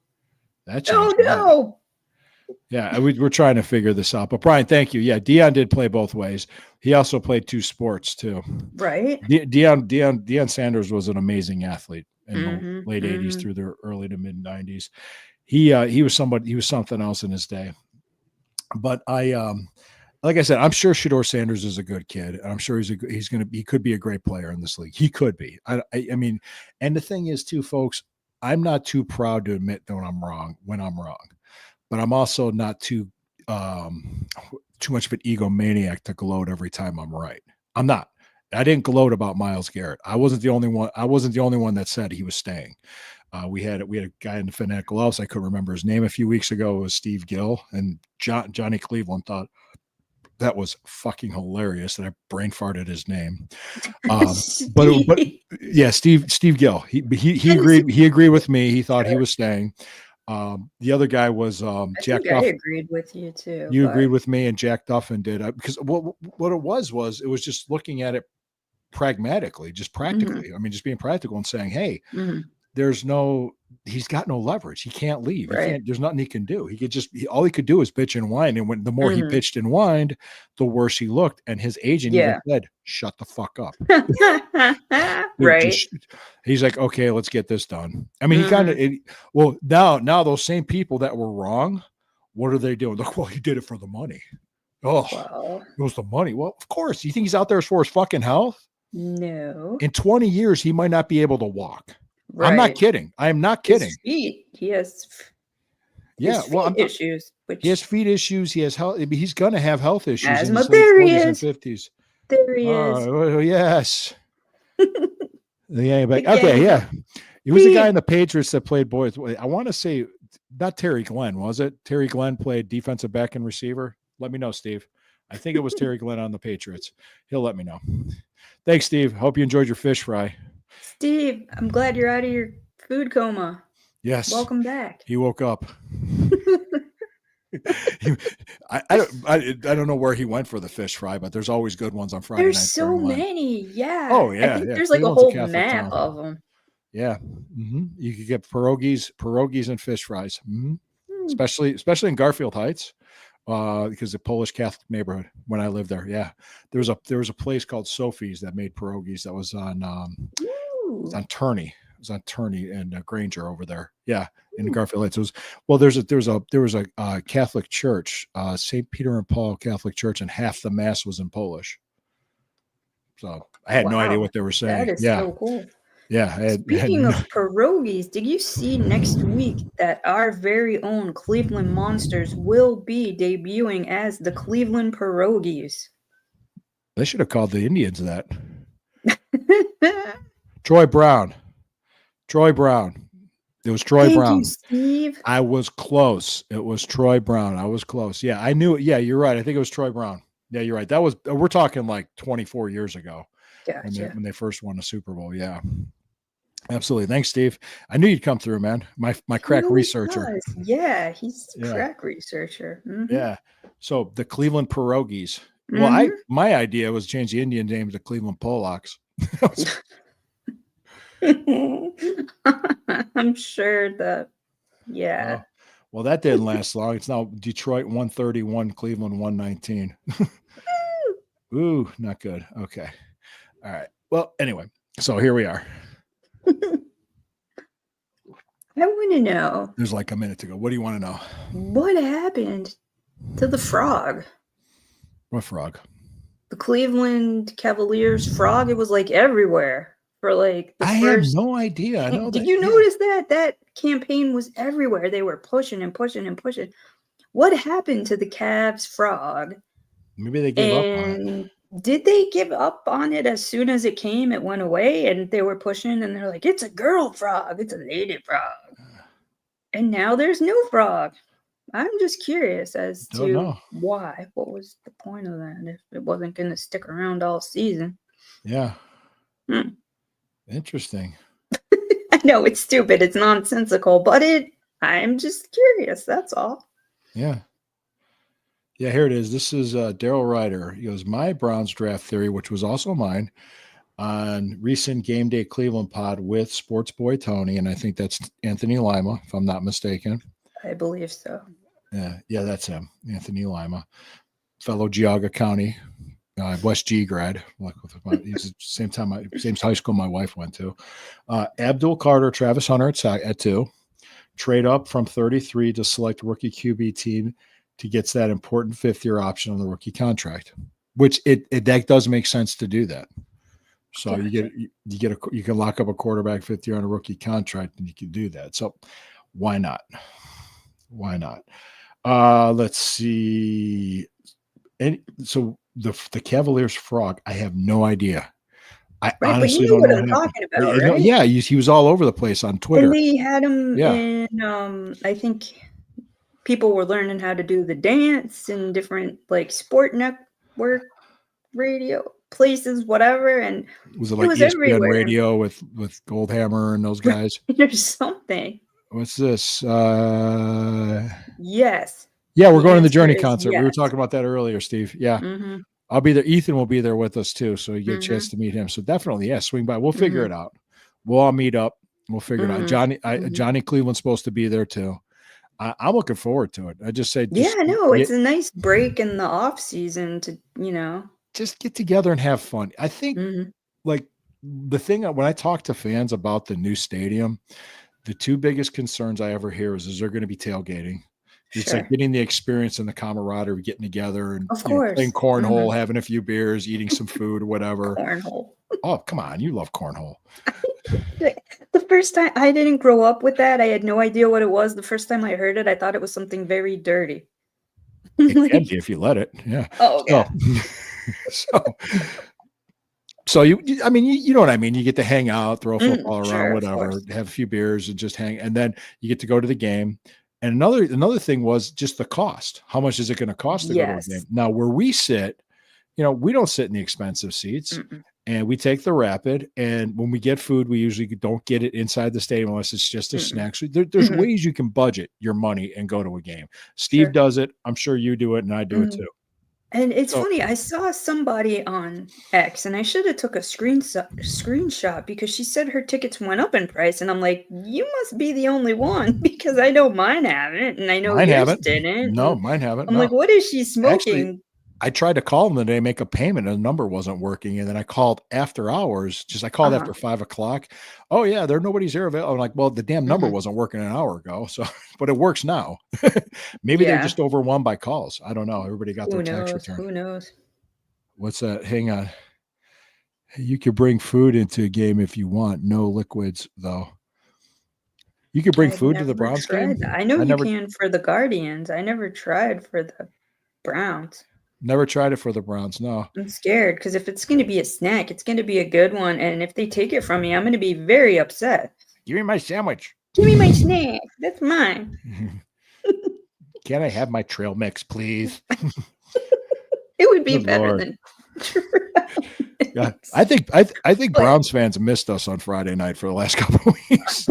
That changed. Oh, no. Yeah, we're trying to figure this out. But Brian, thank you. Yeah, Dion did play both ways. He also played 2 sports too. Right. Deion Sanders was an amazing athlete in the late 80s through the early to mid 90s. He was something else in his day. But like I said, I'm sure Shedeur Sanders is a good kid. I'm sure he could be a great player in this league. He could be. I mean, and the thing is too, folks, I'm not too proud to admit that I'm wrong when I'm wrong, but I'm also not too much of an egomaniac to gloat every time I'm right. I'm not. I didn't gloat about Myles Garrett. I wasn't the only one that said he was staying. We had a guy in the Fanatic Gloves. I couldn't remember his name a few weeks ago. It was Steve Gill, and Johnny Cleveland thought that was fucking hilarious that I brain farted his name. But yeah, Steve Gill. He agreed. He agreed with me. He thought he was staying. The other guy was Jack Duff. I agreed with you too. You agreed with me, and Jack Duffin did because what it was just looking at it pragmatically, just practically. I mean, just being practical and saying, hey. He's got no leverage. He can't leave. Right. There's nothing he can do. All he could do is bitch and whine. And the more he bitched and whined, the worse he looked. And his agent even said, shut the fuck up. Right. He's like, okay, let's get this done. I mean, he kind of, now those same people that were wrong What are they doing? Look, well, he did it for the money. Oh, Well, it was the money. Well, of course. You think he's out there for his fucking health? no. In 20 years, he might not be able to walk. I'm not Right. kidding. I am not His kidding. feet. He has Yeah. his Well, feet issues, he has which feet issues. He has health. He's going to have health issues in asthma. his late There he 40s and is. 50s. There he is. Oh, yes. Yeah, but, The gang okay, yeah. of He was the guy feet. in the Patriots that played boys. I want to say not Terry Glenn, was it? Terry Glenn played defensive back and receiver. Let me know, Steve. I think it was Terry Glenn on the Patriots. He'll let me know. Thanks, Steve. Hope you enjoyed your fish fry. Steve, I'm glad you're out of your food coma. Yes. Welcome back. He woke up. I don't know where he went for the fish fry, but there's always good ones on Friday night. There's so many. Yeah. Oh, I yeah. think Yeah. there's like a Cleveland's a whole Catholic map town. of them. Yeah. You could get pierogies and fish fries. Especially in Garfield Heights, because the Polish Catholic neighborhood when I lived there. Yeah. There was a place called Sophie's that made pierogies that was on Turney. It was on Turney and Granger over there. Yeah. In Garfield Heights. There was a Catholic church, St. Peter and Paul Catholic Church, and half the mass was in Polish. So I had no idea what they were saying. That is so cool. Yeah. Speaking of pierogies, did you see next week that our very own Cleveland Monsters will be debuting as the Cleveland Pierogies? They should have called the Indians that. Troy Brown. It was Troy Thank Brown. you, Steve. I was close. It was Troy Brown. I was close. Yeah, I knew it. Yeah, you're right. I think it was Troy Brown. Yeah, you're right. We're talking like 24 years ago. Gotcha. When they first won the Super Bowl. Yeah. Absolutely. Thanks, Steve. I knew you'd come through, man. My crack researcher. Yeah, he's a crack researcher. Yeah. So the Cleveland Pierogies. Well, my idea was change the Indian name to Cleveland Polacks. I'm sure that, yeah. Well, that didn't last long. It's now Detroit 131, Cleveland 119. Ooh, not good. Okay. All right. Well, anyway, so here we are. I want to know. There's like a minute to go. What do you want to know? What happened to the frog? What frog? The Cleveland Cavaliers frog. It was like everywhere for like the first. Have no idea. I know. Did you notice that campaign was everywhere? They were pushing and pushing and pushing. What happened to the Cavs frog? Maybe they gave up on it. Did they give up on it as soon as it came? It went away, and they were pushing, and they're like, "It's a girl frog. It's a lady frog." And now there's no frog. I'm just curious as to why. What was the point of that if it wasn't going to stick around all season? Yeah. Interesting. I know it's stupid. It's nonsensical, but I'm just curious. That's all. Yeah. Yeah, here it is. This is Daryl Ryder. He goes, my Browns draft theory, which was also mine, on recent Game Day Cleveland pod with Sports Boy Tony, and I think that's Anthony Lima, if I'm not mistaken. I believe so. Yeah, that's him, Anthony Lima, fellow Geauga County, West G grad. He's the same high school my wife went to. Abdul Carter, Travis Hunter at 2. Trade up from 33 to select rookie QB team to get that important fifth-year option on the rookie contract, which that does make sense to do that. So gotcha. you can lock up a quarterback fifth year on a rookie contract, and you can do that. So why not? Let's see. So the Cavaliers frog, I have no idea. I honestly don't know what I'm talking about, right? Yeah, he was all over the place on Twitter. And they had him in, I think people were learning how to do the dance in different like sport network radio places, whatever. And was it like ESPN everywhere. Radio with Goldhammer and those guys? There's something. What's this? Yes. Yeah, we're going to the Journey concert. Yes. We were talking about that earlier, Steve. Yeah. Mm-hmm. I'll be there. Ethan will be there with us too. So you get a chance to meet him. So definitely, swing by. We'll figure it out. We'll all meet up. We'll figure it out. Johnny Cleveland's supposed to be there too. I'm looking forward to it. I just say, it's a nice break in the off season to, just get together and have fun. I think like the thing when I talk to fans about the new stadium, the two biggest concerns I ever hear is there going to be tailgating? It's like Sure. getting the experience and the camaraderie, getting together and, Of playing course. cornhole, Mhm. having a few beers, eating some food or whatever. Cornhole. Oh, come on. You love cornhole. The first time I didn't grow up with that, I had no idea what it was. The first time I heard it, I thought it was something very dirty. It can be Like, if you let it. Yeah. oh So, god. so, so I mean, you know what I mean? You get to hang out, throw a football around, Sure, of whatever, course. have a few beers and just hang. And then you get to go to the game. And another thing was just the cost. How much is it going to cost to go to a Yes. game? Now, where we sit, we don't sit in the expensive seats Mm-mm. and we take the rapid. And when we get food, we usually don't get it inside the stadium unless it's just a Mm-mm. snack. So there's Mhm. ways you can budget your money and go to a game. Steve Sure. does it. I'm sure you do it and I do it Mhm. too. And it's So funny, I saw somebody on X, and I should have took a screenshot because she said her tickets went up in price, and I'm like, "You must be the only one because I know mine haven't, and I know mine yours haven't. didn't." No, And mine haven't. I'm like, No. "What is she Actually, smoking?" I tried to call them today, make a payment, and the number wasn't working. And then I called after hours. I called Uh-huh. after 5 o'clock. Oh yeah, nobody's here available. I'm like, well, the damn number Mhm. wasn't working an hour ago. So, but it works now. Maybe they're Yeah. just overwhelmed by calls. I don't know. Everybody got their Who tax knows? return. Who knows? What's that? Hang on. You could bring food into a game if you want. No liquids though. You could bring I've food to the never Browns tried that. game. I know I you never can for the Guardians. I never tried for the Browns. never tried it for the Browns. No. I'm scared because if it's gonna be a snack, it's gonna be a good one, and if they take it from me, I'm gonna be very upset. Give me my sandwich. Give me my snack. That's mine. Can I have my trail mix, please? It would be Good better Lord. than trail Yeah, mix. I think But Browns fans missed us on Friday night for the last couple of weeks.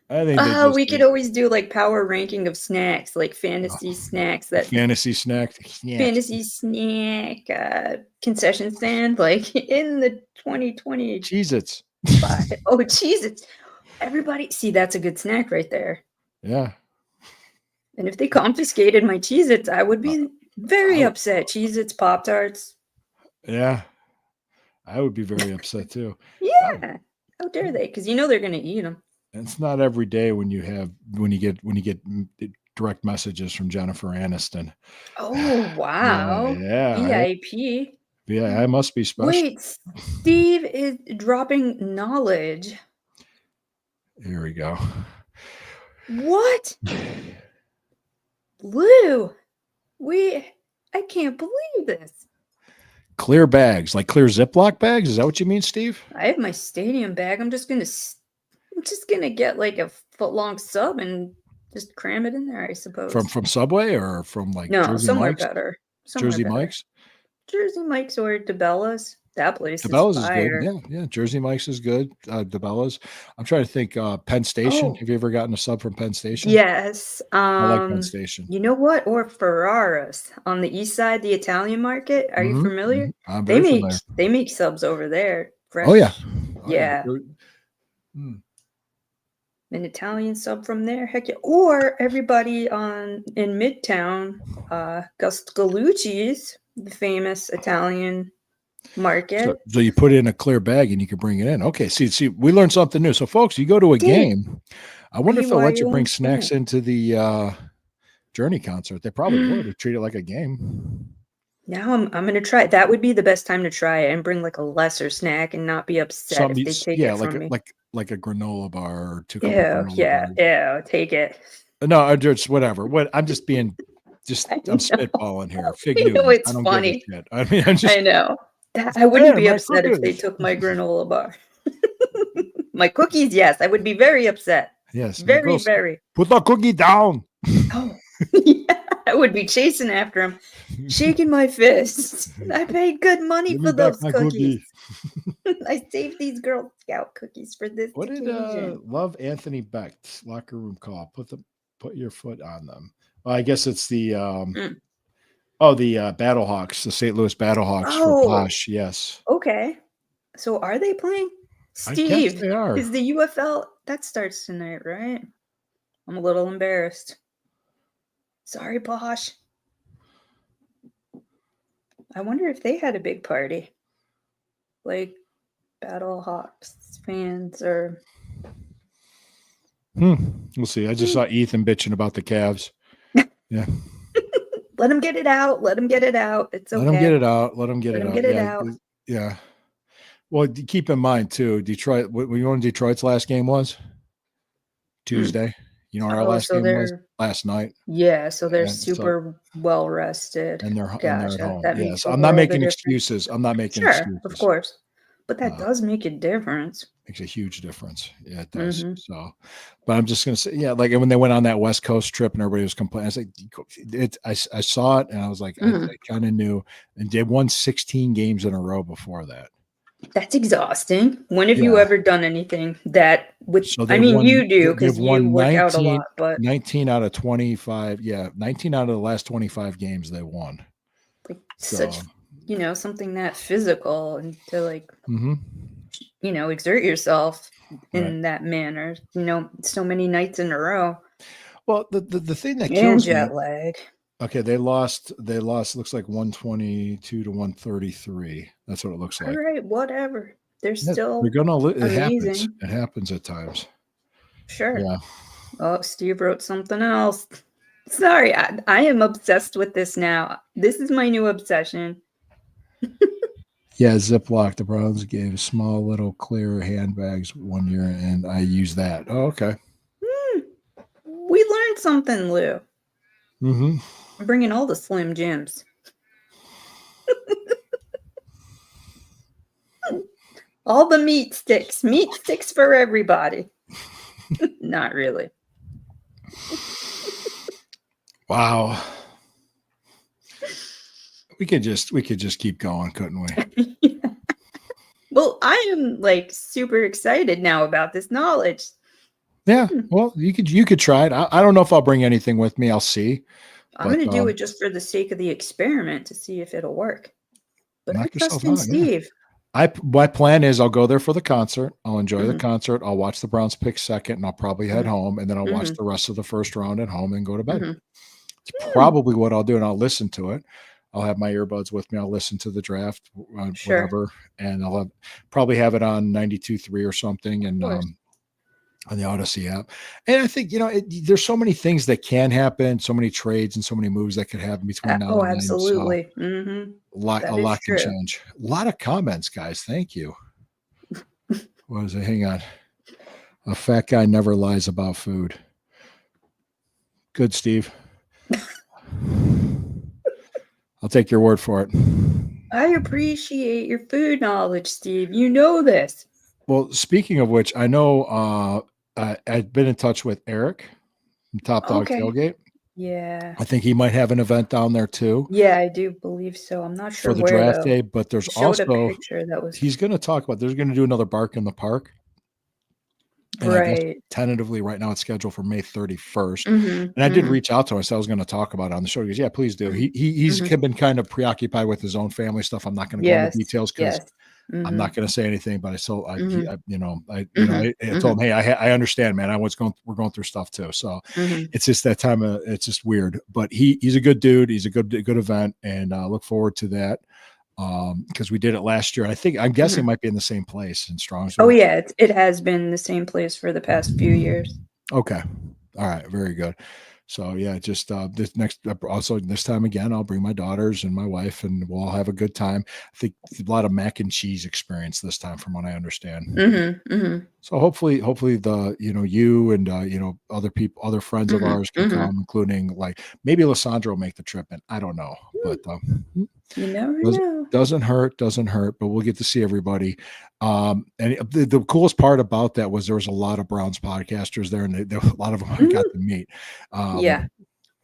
I think they just we could always do like power ranking of snacks, like fantasy snacks that fantasy snack. Snacks. fantasy snack concession stand, like in the 2025. Cheez-Its. Oh, Jesus. Everybody, see, that's a good snack right there. Yeah. And if they confiscated my Cheez Its, I would Uh, be very I upset. Cheez Its, Pop Tarts. yeah. I would be very upset too. Yeah. How dare they? Because you know they're going to eat them. It's not every day when you get direct messages from Jennifer Aniston. Oh, Yeah, wow. yeah, VIP. yeah. I must be special. Wait, Steve is dropping knowledge. Here we go. What? Lou, I can't believe this. Clear bags, like clear Ziploc bags. Is that what you mean, Steve? I have my stadium bag. I'm just gonna get like a foot long sub and just cram it in there, I suppose. From Subway or from like No, Jersey somewhere Mike's? better. Somewhere Jersey better. Mike's? Jersey Mike's or DeBella's. That place is DeBella's is good. fire. Yeah, yeah. Jersey Mike's is good. DeBella's. I'm trying to think. Penn Station. Oh, Have you ever gotten a sub from Penn Station? yes. I like Penn Station. You know what? Or Ferraris on the east side, the Italian market. Are you familiar? I'm They very make familiar. they make subs over there. Fresh. Oh yeah. Oh, Yeah. Hmm. An Italian sub from there. Heck yeah. Or everybody in Midtown, Guscalucci's, the famous Italian market. So you put it in a clear bag and you can bring it in. Okay. See, we learned something new. So folks, you go to a Dang. game. I wonder if they'll BYU let you bring and snacks snack. into the Journey concert. They probably would. They treat it like a game. Now I'm gonna try. That would be the best time to try it and bring like a lesser snack and not be upset if they take Yeah, it from me. like a granola bar or two Ew, granola yeah, bars. ew, take it. No, I just whatever. I'm just being I I'm know. spitballing here. Fig I know Newtons. I it's don't give a funny. shit. I mean, I'm just I know. I wouldn't be my upset if they cookies. took my granola bar. My cookies, yes, I would be very upset. Yes. Very, very. Put the cookie down. Oh, yeah, I would be chasing after him, shaking my fists. I paid good money Give for me back those my cookies. cookie. I saved these Girl Scout cookies for this What did occasion. love Anthony Becht's locker room call? Put your foot on them. Well, I guess it's the Mm. the Battlehawks, the St. Louis Battlehawks for Oh, Posh. Yes. okay. So are they playing? I guess Steve, they are. is the UFL that starts tonight, right? I'm a little embarrassed. Sorry, Posh. I wonder if they had a big party. Like Battlehawks fans or We'll see. I just saw Ethan bitching about the Cavs. Yeah. Let him get it out. Let him get it out. It's okay. Let him get it out. Let him get Let it him out. get it Yeah. out. Yeah. Well, keep in mind too, Detroit. What you know when Detroit's last game was? Tuesday. You know what our last so game was? they're Last night. yeah, so they're And so super well rested. and they're at Gotcha. home. That Yeah. makes So a I'm not world of making difference. excuses. I'm not making Sure, excuses. of course. But that Uh, does make a difference. Makes a huge difference. Yeah, it does. Mhm. So, but I'm just gonna say, yeah, like when they went on that West Coast trip and everybody was complaining, I was like, I saw it and I was like, Mhm. I kind of knew. And they won 16 games in a row before that. That's exhausting. When have you Yeah. ever done anything that with So I they've mean, won. you do They've because you won work out a lot, but 19 out of 25. Yeah, 19 out of the last 25 games they won. like So, such, something that physical and to like, mhm. exert yourself Right. in that manner, so many nights in a row Well, the thing that and kills me. jet lag. Okay, they lost. Looks like 122 to 133. That's what it looks All like. right, whatever. They're Yeah, still they're gonna. It happens. amazing. It happens at times. Sure. Yeah. Oh, Steve wrote something else. Sorry, I am obsessed with this now. This is my new obsession. Yeah, Ziploc. The Browns gave small, little, clear handbags one year, and I use that. Oh, okay. We learned something, Lou. Mm-hmm. I'm bringing all the Slim Jims. All the meat sticks. Meat sticks for everybody. Not really. Wow. We could just keep going, couldn't we? Yeah. Well, I am like super excited now about this knowledge. Yeah. Well, you could try it. I don't know if I'll bring anything with me. I'll see. I'm going to do it just for the sake of the experiment to see if it'll work. But I knock yourself trust in out, yeah. Steve. My plan is I'll go there for the concert. I'll enjoy the Mhm. concert. I'll watch the Browns pick second, and I'll probably head Mhm. home, and then I'll watch Mhm. the rest of the first round at home and go to bed. Mhm. It's probably what I'll do, and I'll listen to it. I'll have my earbuds with me. I'll listen to the draft, Sure. whatever, and I'll probably have it on 92.3 or something, and course. on the Odyssey app. And I think there's so many things that can happen, so many trades and so many moves that could happen between now Oh, and then. So absolutely. Mhm. a lot That is can true. change. A lot of comments, guys. Thank you. What was it? Hang on. A fat guy never lies about food. Good, Steve. I'll take your word for it. I appreciate your food knowledge, Steve. You know this. Well, speaking of which, I know I've been in touch with Eric from Top Dog Okay. Tailgate. Yeah. I think he might have an event down there too Yeah, I do believe so. I'm not sure for the where draft though. day, but there's He showed a also picture that was he's going to talk about there's going to do another Bark in the Park. And I guess right. tentatively right now it's scheduled for May 31st. Mhm. And I did Mhm. reach out to him. I said I was going to talk about it on the show. He goes, yeah, please do. Mhm. He's Mhm. been kind of preoccupied with his own family stuff. I'm not going to go into Yes. details because Yes. I'm Mhm. not going to say anything. But I told I Mhm. told him, hey, I understand, man. We're going through stuff too. So Mhm. it's just that time. It's just weird. But he's a good dude. He's a good event, and look forward to that. Because we did it last year. I'm guessing Mhm. it might be in the same place in Strongsville. Oh yeah, it has been the same place for the past few years. Okay. All right. Very good. So yeah, just this time again, I'll bring my daughters and my wife, and we'll all have a good time. I think a lot of mac and cheese experience this time, from what I understand. Mhm. Mhm. So hopefully the you and other people, other friends of Mhm. ours can Mhm. come, including like maybe Lissandra will make the trip, and I don't know, but You never doesn't know. doesn't hurt, but we'll get to see everybody. And the coolest part about that was there was a lot of Browns podcasters there, and a lot of them I got to meet. Yeah.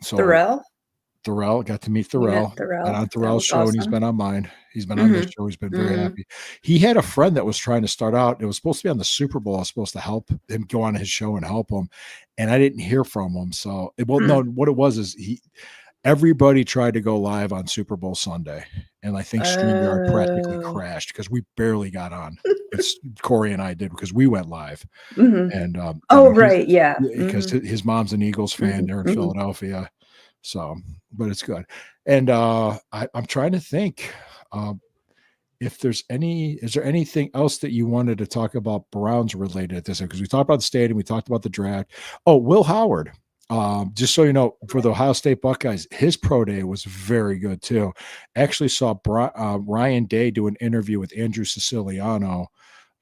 So Thurell? got to meet You met Thurell. Been on Thurell? That Thurell's was show, and he's awesome. been on mine. He's been on this Mhm. show. He's been very Mhm. happy. He had a friend that was trying to start out. It was supposed to be on the Super Bowl. I was supposed to help him go on his show and help him, and I didn't hear from him. So, no, what it was is everybody tried to go live on Super Bowl Sunday, and I think StreamYard practically Oh. crashed because we barely got on. It's Corey and I did because we went live, Mhm. and Oh, right, yeah. because Mhm. his mom's an Eagles fan Mhm. there in Mhm. Philadelphia. So, but it's good. And I'm trying to think. if there's is there anything else that you wanted to talk about Browns related to this? Because we talked about the stadium, we talked about the draft. Oh, Will Howard. Just so you know, for the Ohio State Buckeyes, his pro day was very good too. Actually, saw Ryan Day do an interview with Andrew Siciliano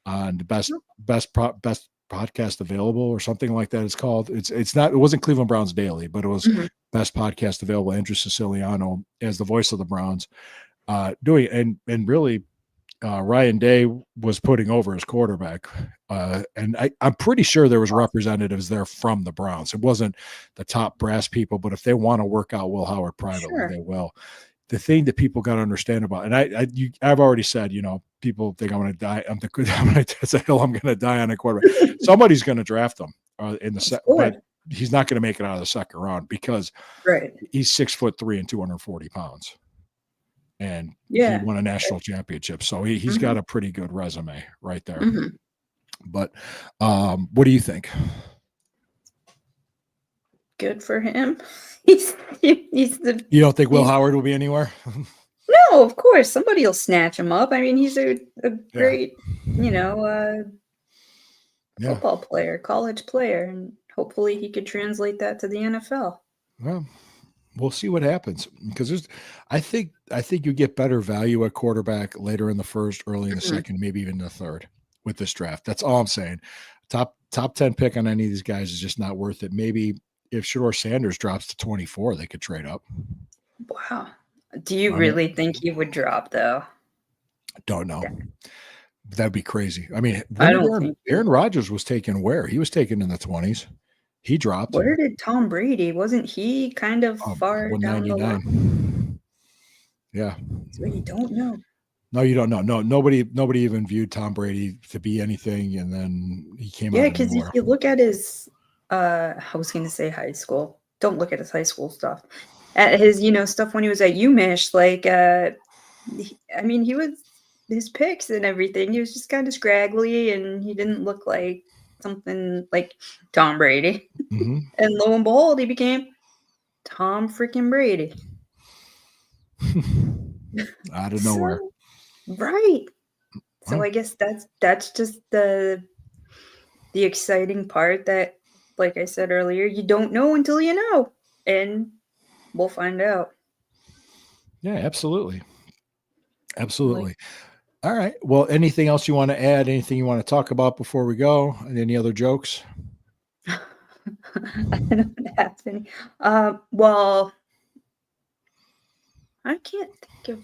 on the best podcast available or something like that. It's called. It wasn't Cleveland Browns Daily, but it was best podcast available. Andrew Siciliano as the voice of the Browns, doing and really. Ryan Day was putting over his quarterback. And I'm pretty sure there was representatives there from the Browns. It wasn't the top brass people, but if they want to work out Will Howard privately, they will. The thing that people got to understand about, and I've already said, people think I'm going to die. I'm going to say, I'm going to die on a quarterback. Somebody's going to draft him in the second, but he's not going to make it out of the second round because he's 6'3" and 240 pounds. And he won a national championship. So he's got a pretty good resume right there. But what do you think? Good for him. He's the. You don't think Will Howard will be anywhere? No, of course. Somebody will snatch him up. I mean, he's a great, football player, college player, and hopefully he could translate that to the NFL. Well, we'll see what happens because I think you get better value at quarterback later in the first, early in the second, maybe even the third with this draft. That's all I'm saying. Top 10 pick on any of these guys is just not worth it. Maybe if Shedeur Sanders drops to 24, they could trade up. Wow. Do you really think he would drop though? Don't know. That'd be crazy. I mean, Aaron Rodgers was taken where? He was taken in the 20s. He dropped. Where did Tom Brady? Wasn't he kind of far down the line? Yeah. So you don't know. No, you don't know. No, nobody even viewed Tom Brady to be anything, and then he came out. Yeah, because if you look at his, I was going to say high school. Don't look at his high school stuff. At his, stuff when he was at UMich, he was his picks and everything. He was just kind of scraggly, and he didn't look like something like Tom Brady. And lo and behold, he became Tom freaking Brady. Out of nowhere. Right. So I guess that's just the exciting part that, like I said earlier, you don't know until you know. And we'll find out. Yeah, absolutely. Absolutely. All right. Well, anything else you want to add? Anything you want to talk about before we go? Any other jokes? I don't have any. Well, I can't think of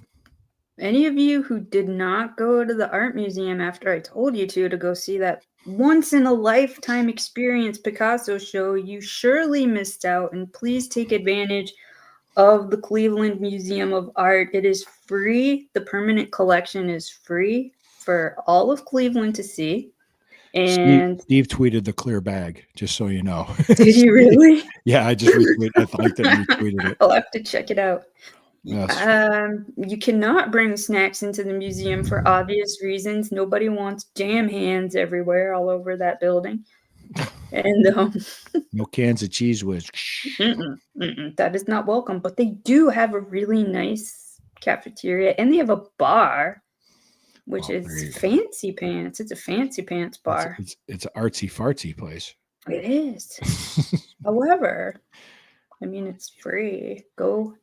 any of you who did not go to the art museum after I told you to go see that once in a lifetime experience Picasso show. You surely missed out, and please take advantage of the Cleveland Museum of Art. It is free. The permanent collection is free for all of Cleveland to see. And Steve tweeted the clear bag, just so you know. Did he really? Yeah, I just retweeted. I liked it and retweeted it. I'll have to check it out. Yes. You cannot bring snacks into the museum for obvious reasons. Nobody wants jam hands everywhere all over that building. And no cans of Cheese Whiz. That is not welcome. But they do have a really nice cafeteria, and they have a bar, which is fancy pants. It's a fancy pants bar. It's an artsy fartsy place. It is. However, I mean, it's free. Go,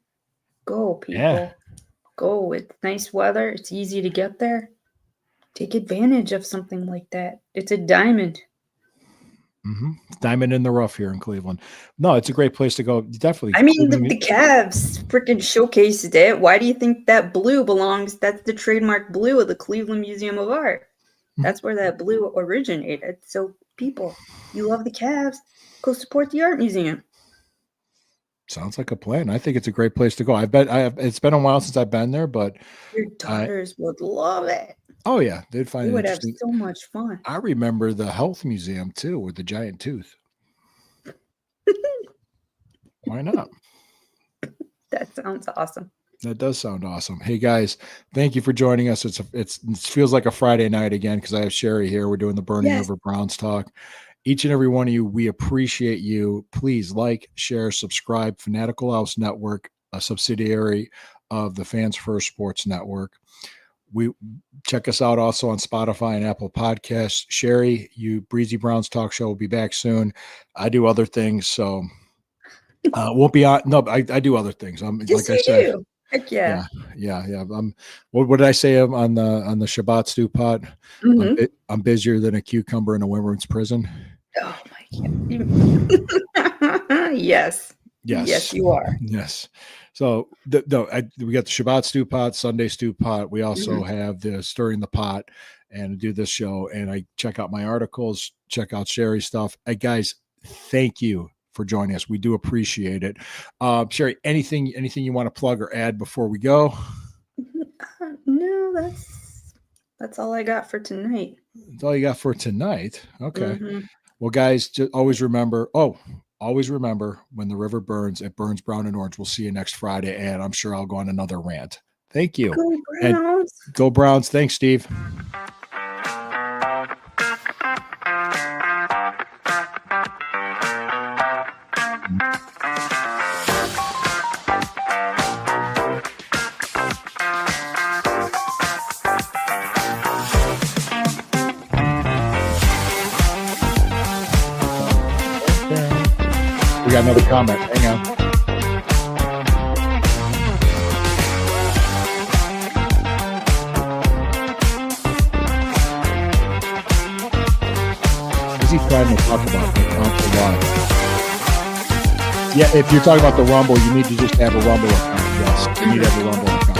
people. Yeah. Go. It's nice weather. It's easy to get there. Take advantage of something like that. It's a diamond. Diamond in the rough here in Cleveland. No, it's a great place to go. Definitely. I mean, the Cavs freaking showcased it. Why do you think that blue belongs? That's the trademark blue of the Cleveland Museum of Art. That's where that blue originated. So, people, you love the Cavs, go support the art museum. Sounds like a plan. I think it's a great place to go. It's been a while since I've been there, but your daughters would love it. Oh yeah, they'd find it would have so much fun. I remember the health museum too, with the giant tooth. Why not? That sounds awesome. That does sound awesome. Hey guys, thank you for joining us. It feels like a Friday night again because I have Sherry here. We're doing the Burning Over Browns talk. Each and every one of you, we appreciate you. Please like, share, subscribe. Fanatical House Network, a subsidiary of the Fans First Sports Network. we check us out also on Spotify and Apple Podcasts. Sherry, Breezy Brown's talk show will be back soon. I do other things, so won't be on. No, I do other things. Yes, like I you said, do. Heck yeah. yeah. What did I say on the Shabbat stew pot? Mhm. I'm busier than a cucumber in a women's prison. Oh my God. Yes. Yes. Yes, you are. Yes. So we got the Shabbat stew pot, Sunday stew pot. We also have the stirring the pot and do this show. And I check out my articles, check out Sherry's stuff. Hey guys, thank you for joining us. We do appreciate it. Sherry, anything you want to plug or add before we go? No, that's all I got for tonight. That's all you got for tonight. Okay. Well, guys, just always remember when the river burns, it burns brown and orange. We'll see you next Friday. And I'm sure I'll go on another rant. Thank you. Go Browns. And go Browns. Thanks, Steve. We got another comment. Hang on. Is he trying to talk about the Yeah, if you're talking about the Rumble, you need to just have a Rumble account. Yes, you need to have a Rumble account.